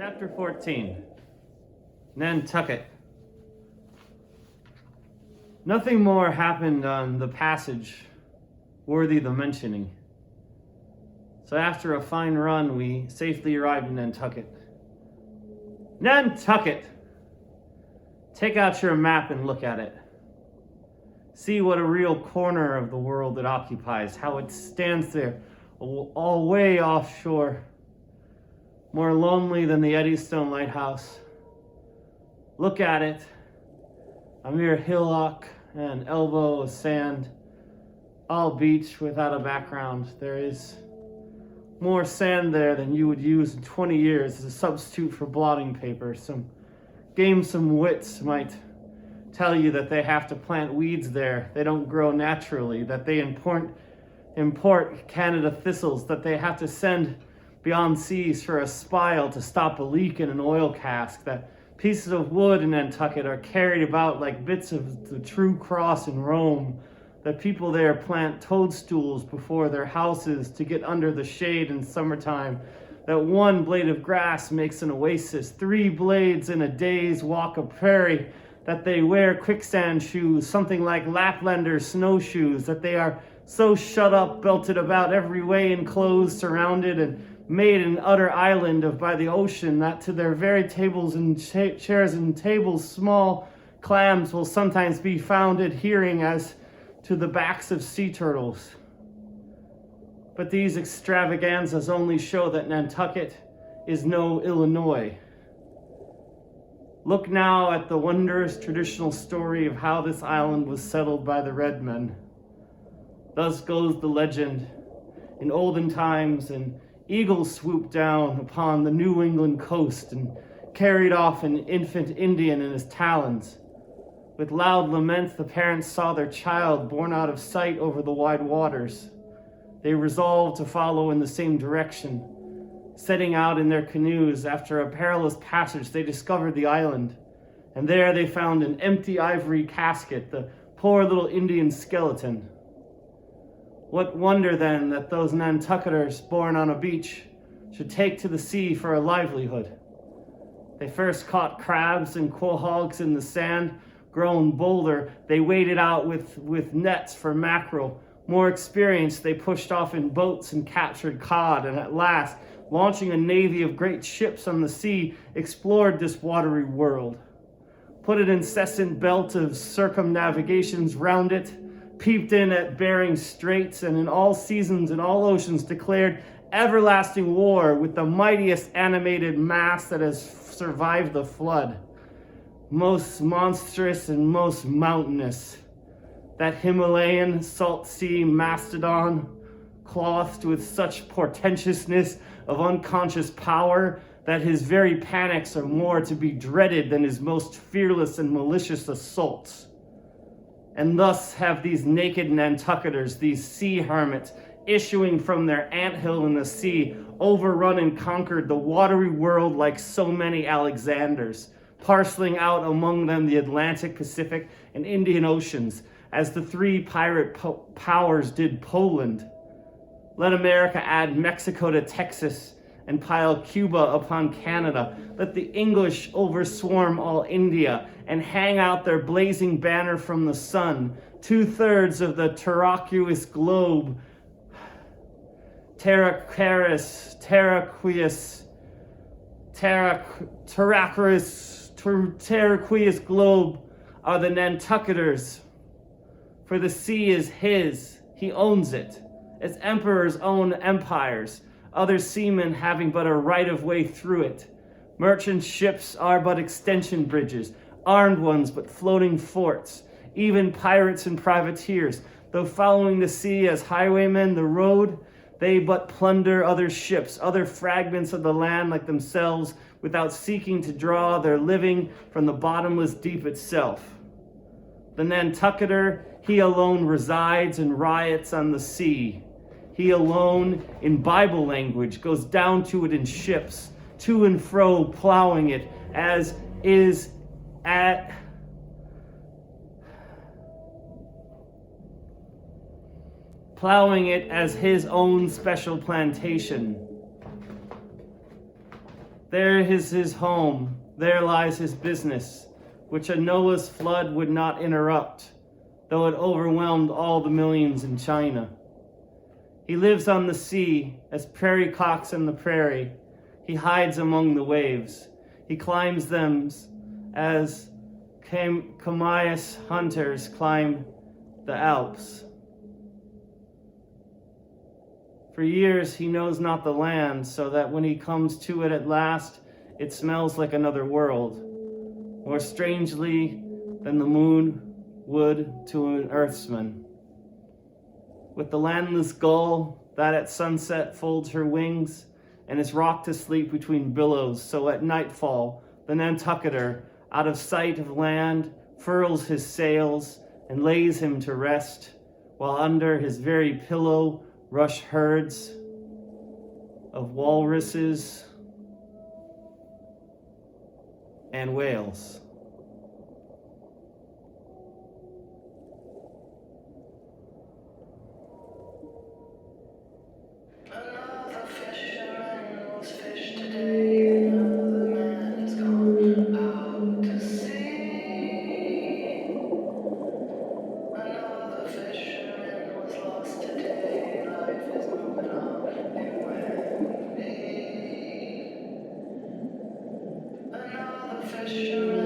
Chapter 14, Nantucket. Nothing more happened on the passage worthy the mentioning. So after a fine run, we safely arrived in Nantucket. Nantucket! Take out your map and look at it. See what a real corner of the world it occupies, how it stands there all way offshore, more lonely than the Eddystone Lighthouse. Look at it, a mere hillock and an elbow of sand, all beach without a background. There is more sand there than you would use in 20 years as a substitute for blotting paper. Some gamesome wits might tell you that they have to plant weeds there. They don't grow naturally, that they import Canada thistles, that they have to send beyond seas for a spile to stop a leak in an oil cask, that pieces of wood in Nantucket are carried about like bits of the true cross in Rome, that people there plant toadstools before their houses to get under the shade in summertime, that one blade of grass makes an oasis, 3 blades in a day's walk of prairie, that they wear quicksand shoes, something like Laplanders' snowshoes, that they are so shut up, belted about every way, enclosed, surrounded, and made an utter island of by the ocean, that to their very tables and chairs and tables small clams will sometimes be found adhering as to the backs of sea turtles. But these extravaganzas only show that Nantucket is no Illinois. Look now at the wondrous traditional story of how this island was settled by the red men. Thus goes the legend. In olden times, an eagle swooped down upon the New England coast and carried off an infant Indian in his talons. With loud lament, the parents saw their child borne out of sight over the wide waters. They resolved to follow in the same direction. Setting out in their canoes, after a perilous passage, they discovered the island, and there they found an empty ivory casket, the poor little Indian skeleton. What wonder then that those Nantucketers born on a beach should take to the sea for a livelihood. They first caught crabs and quahogs in the sand, grown bolder. They waded out with nets for mackerel. More experienced, they pushed off in boats and captured cod, and at last, launching a navy of great ships on the sea, explored this watery world. Put an incessant belt of circumnavigations round it, peeped in at Bering Straits, and in all seasons and all oceans declared everlasting war with the mightiest animated mass that has survived the flood. Most monstrous and most mountainous, that Himalayan salt sea mastodon, clothed with such portentousness of unconscious power that his very panics are more to be dreaded than his most fearless and malicious assaults. And thus have these naked Nantucketers, these sea hermits, issuing from their anthill in the sea, overrun and conquered the watery world like so many Alexanders, parceling out among them the Atlantic, Pacific, and Indian Oceans, as the 3 pirate powers did Poland. Let America add Mexico to Texas and pile Cuba upon Canada. Let the English overswarm all India and hang out their blazing banner from the sun. 2/3 of the terraqueous globe, terraqueous globe are the Nantucketers. For the sea is his, he owns it, as emperors own empires, other seamen having but a right of way through it. Merchant ships are but extension bridges, armed ones but floating forts. Even pirates and privateers, though following the sea as highwaymen the road, they but plunder other ships, other fragments of the land like themselves, without seeking to draw their living from the bottomless deep itself. The Nantucketer, he alone resides and riots on the sea. He alone, in Bible language, goes down to it in ships, to and fro plowing it, as is at plowing it as his own special plantation. There is his home, there lies his business, which a Noah's flood would not interrupt, though it overwhelmed all the millions in China. He lives on the sea, as prairie cocks in the prairie. He hides among the waves. He climbs them as Camias hunters climb the Alps. For years he knows not the land, so that when he comes to it at last, it smells like another world, more strangely than the moon would to an earthsman. With the landless gull that at sunset folds her wings and is rocked to sleep between billows, so at nightfall the Nantucketer, out of sight of land, furls his sails and lays him to rest, while under his very pillow rush herds of walruses and whales. Another fisherman was fished today, another man has gone out to sea. Another fisherman was lost today, life is moving on, you and me. Another fisherman